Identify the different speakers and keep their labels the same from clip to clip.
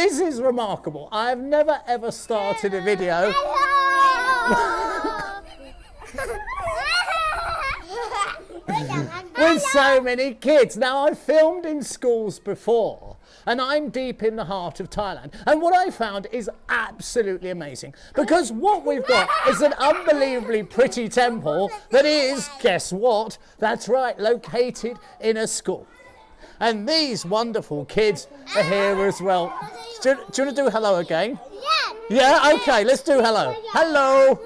Speaker 1: This is remarkable. I have never ever started a video with so many kids. Now, I've filmed in schools before, and I'm deep in the heart of Thailand. And what I found is absolutely amazing, because what we've got is an unbelievably pretty temple that is, guess what? That's right, located in a school. And these wonderful kids are here as well. Do you want to do hello again? Yeah. Yeah? Okay, let's do hello. Hello.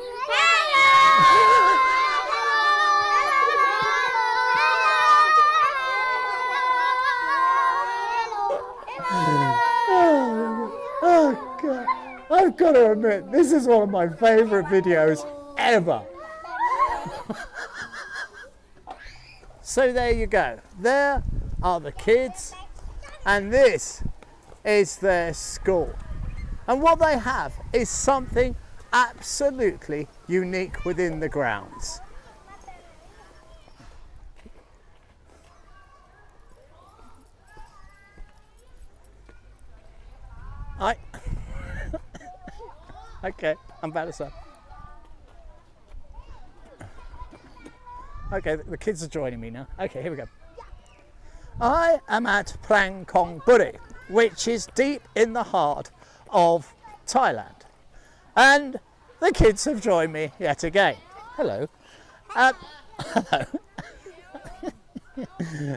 Speaker 1: Oh, God. I've got to admit, this is one of my favourite videos ever. So there you go. There are the kids, and this is their school. And what they have is something absolutely unique within the grounds. Okay, I'm about to start. Okay, the kids are joining me now. Okay, here we go. I am at Prang Khonburi, which is deep in the heart of Thailand. And the kids have joined me yet again. Hello. Hello.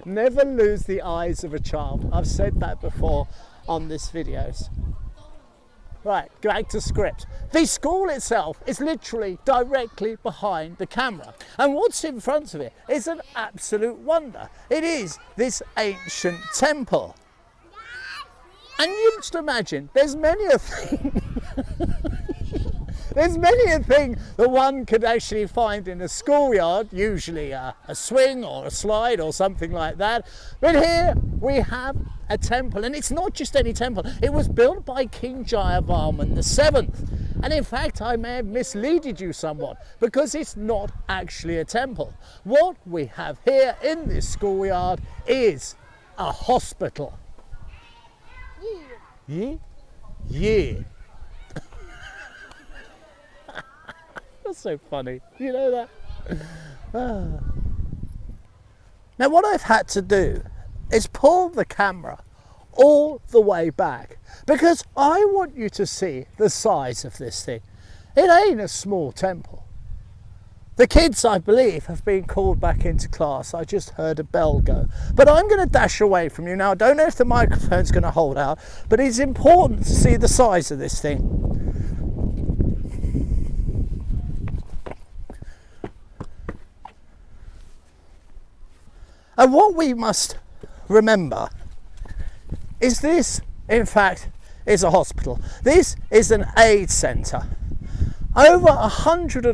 Speaker 1: Never lose the eyes of a child. I've said that before on this videos. Right, back to script. The school itself is literally directly behind the camera. And what's in front of it is an absolute wonder. It is this ancient temple. And you just imagine, there's many a thing. There's many a thing that one could actually find in a schoolyard, usually a swing or a slide or something like that. But here we have a temple, and it's not just any temple. It was built by King Jayavarman VII. And in fact, I may have misleaded you somewhat, because it's not actually a temple. What we have here in this schoolyard is a hospital. Yeah? Yeah. That's so funny. You know that? Now, what I've had to do is pull the camera all the way back, because I want you to see the size of this thing. It ain't a small temple. The kids, I believe, have been called back into class. I just heard a bell go. But I'm going to dash away from you now. I don't know if the microphone's going to hold out, but it's important to see the size of this thing. And what we must remember is this, in fact, is a hospital. This is an aid centre. Over 100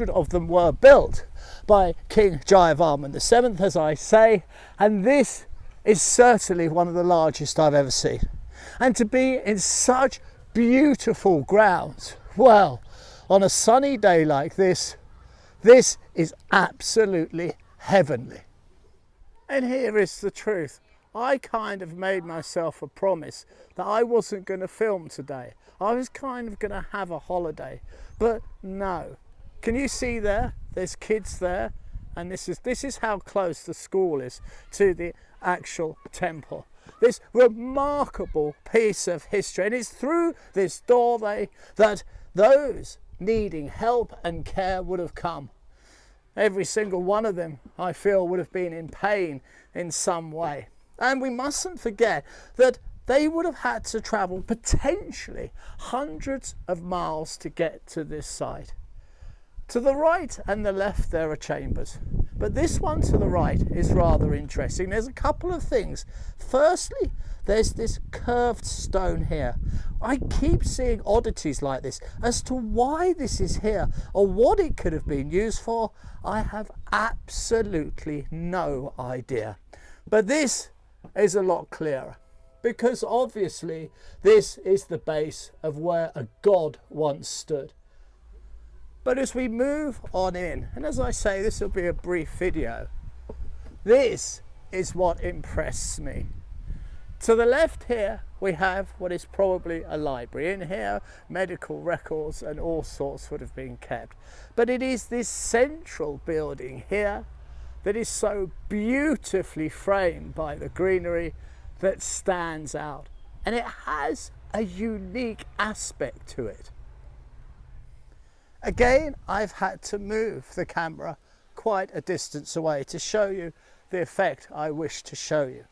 Speaker 1: of them were built by King Jayavarman VII, as I say, and this is certainly one of the largest I've ever seen. And to be in such beautiful grounds, well, on a sunny day like this is absolutely heavenly. And here is the truth. I kind of made myself a promise that I wasn't going to film today. I was kind of going to have a holiday, but no. Can you see there? There's kids there, and this is how close the school is to the actual temple. This remarkable piece of history, and it's through this doorway that those needing help and care would have come. Every single one of them, I feel, would have been in pain in some way. And we mustn't forget that they would have had to travel potentially hundreds of miles to get to this site. To the right and the left there are chambers, but this one to the right is rather interesting. There's a couple of things. Firstly, there's this curved stone here. I keep seeing oddities like this. As to why this is here or what it could have been used for, I have absolutely no idea. But this is a lot clearer, because obviously this is the base of where a god once stood. But as we move on in, and as I say, this will be a brief video, this is what impressed me. To the left here we have what is probably a library. In here, medical records and all sorts would have been kept. But it is this central building here that is so beautifully framed by the greenery that stands out. And it has a unique aspect to it. Again, I've had to move the camera quite a distance away to show you the effect I wish to show you.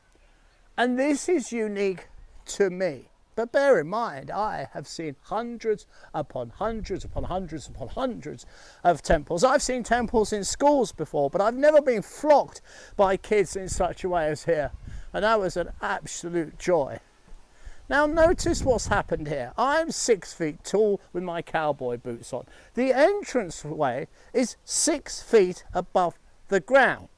Speaker 1: And this is unique to me. But bear in mind, I have seen hundreds upon hundreds upon hundreds upon hundreds of temples. I've seen temples in schools before, but I've never been flocked by kids in such a way as here. And that was an absolute joy. Now notice what's happened here. I'm 6 feet tall with my cowboy boots on. The entranceway is 6 feet above the ground.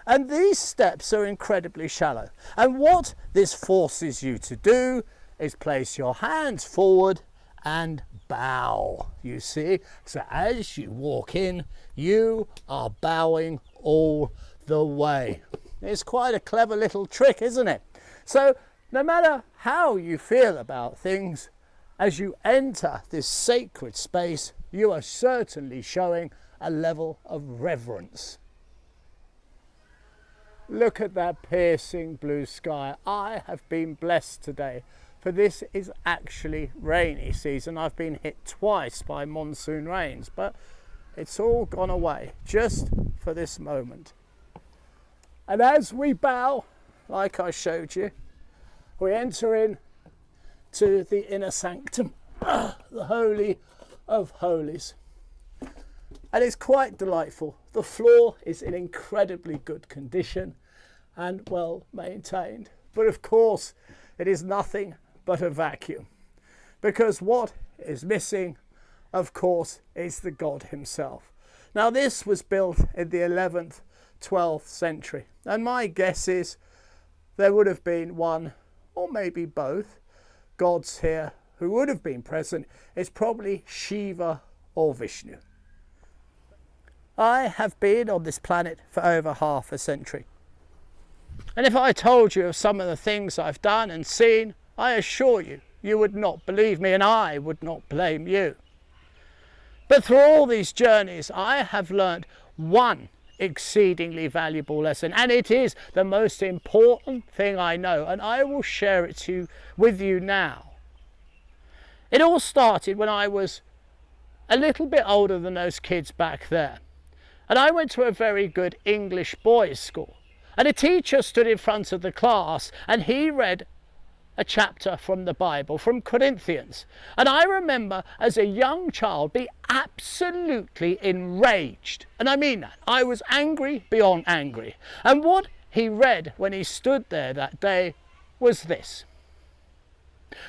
Speaker 1: And these steps are incredibly shallow. And what this forces you to do is place your hands forward and bow, you see. So as you walk in, you are bowing all the way. It's quite a clever little trick, isn't it? So no matter how you feel about things, as you enter this sacred space, you are certainly showing a level of reverence. Look at that piercing blue sky. I have been blessed today, for this is actually rainy season. I've been hit twice by monsoon rains, but it's all gone away just for this moment. And as we bow, like I showed you, we enter in to the inner sanctum, the Holy of Holies. And it's quite delightful. The floor is in incredibly good condition and well maintained. But of course, it is nothing but a vacuum. Because what is missing, of course, is the God himself. Now this was built in the 11th, 12th century. And my guess is there would have been one, or maybe both, gods here who would have been present. It's probably Shiva or Vishnu. I have been on this planet for over half a century. And if I told you of some of the things I've done and seen, I assure you, you would not believe me, and I would not blame you. But through all these journeys, I have learned one exceedingly valuable lesson, and it is the most important thing I know, and I will share it with you now. It all started when I was a little bit older than those kids back there, and I went to a very good English boys' school, and a teacher stood in front of the class and he read a chapter from the Bible, from Corinthians. And I remember as a young child being absolutely enraged. And I mean that. I was angry beyond angry. And what he read when he stood there that day was this.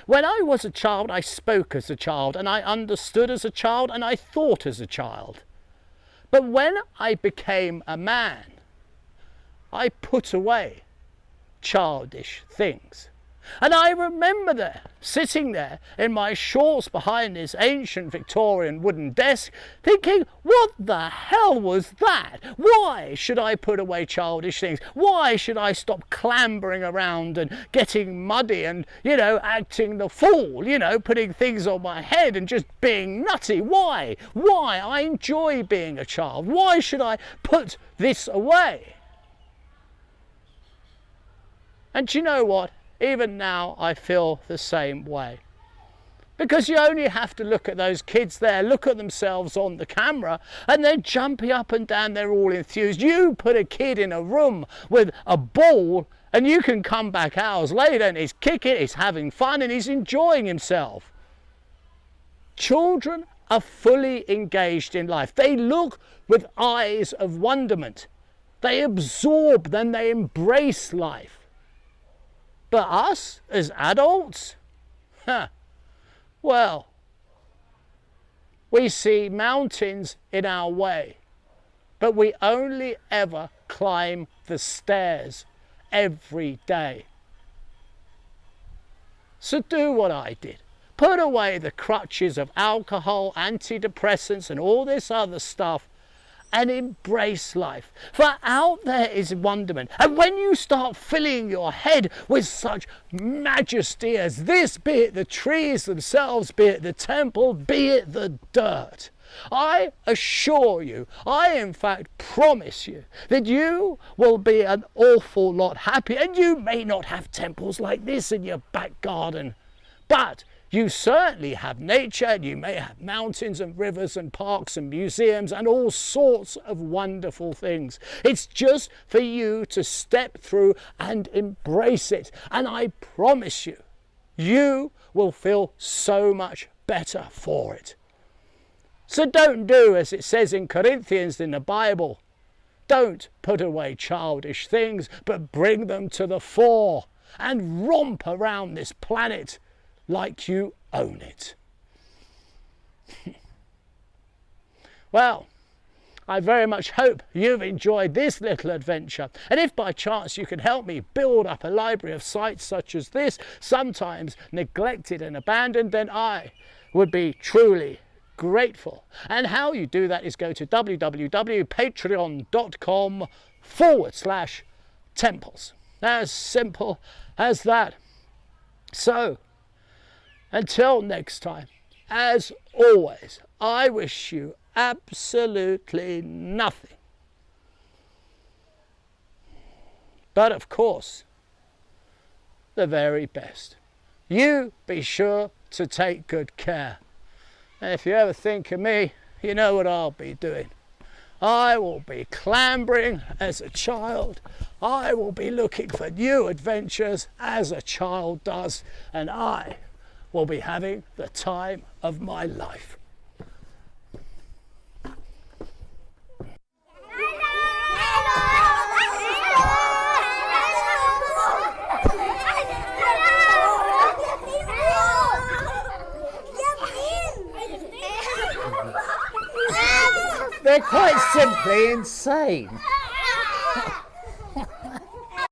Speaker 1: When I was a child, I spoke as a child, and I understood as a child, and I thought as a child. But when I became a man, I put away childish things. And I remember there, sitting there in my shorts behind this ancient Victorian wooden desk, thinking, what the hell was that? Why should I put away childish things? Why should I stop clambering around and getting muddy and, acting the fool, putting things on my head and just being nutty? Why? Why? I enjoy being a child. Why should I put this away? And do you know what? Even now I feel the same way. Because you only have to look at those kids there, look at themselves on the camera, and they're jumping up and down, they're all enthused. You put a kid in a room with a ball and you can come back hours later and he's kicking, he's having fun and he's enjoying himself. Children are fully engaged in life. They look with eyes of wonderment. They absorb, then they embrace life. But us, as adults, well, we see mountains in our way, but we only ever climb the stairs every day. So do what I did. Put away the crutches of alcohol, antidepressants, and all this other stuff, and embrace life. For out there is wonderment. And when you start filling your head with such majesty as this, be it the trees themselves, be it the temple, be it the dirt, I assure you, I in fact promise you, that you will be an awful lot happier. And you may not have temples like this in your back garden, but you certainly have nature, and you may have mountains and rivers and parks and museums and all sorts of wonderful things. It's just for you to step through and embrace it. And I promise you, you will feel so much better for it. So don't do as it says in Corinthians in the Bible. Don't put away childish things, but bring them to the fore and romp around this planet like you own it. Well, I very much hope you've enjoyed this little adventure, and if by chance you can help me build up a library of sites such as this, sometimes neglected and abandoned, then I would be truly grateful. And how you do that is go to www.patreon.com/temples. As simple as that. So, until next time, as always, I wish you absolutely nothing but, of course, the very best. You be sure to take good care. And if you ever think of me, you know what I'll be doing. I will be clambering as a child. I will be looking for new adventures as a child does. And I will be having the time of my life. They're quite simply insane.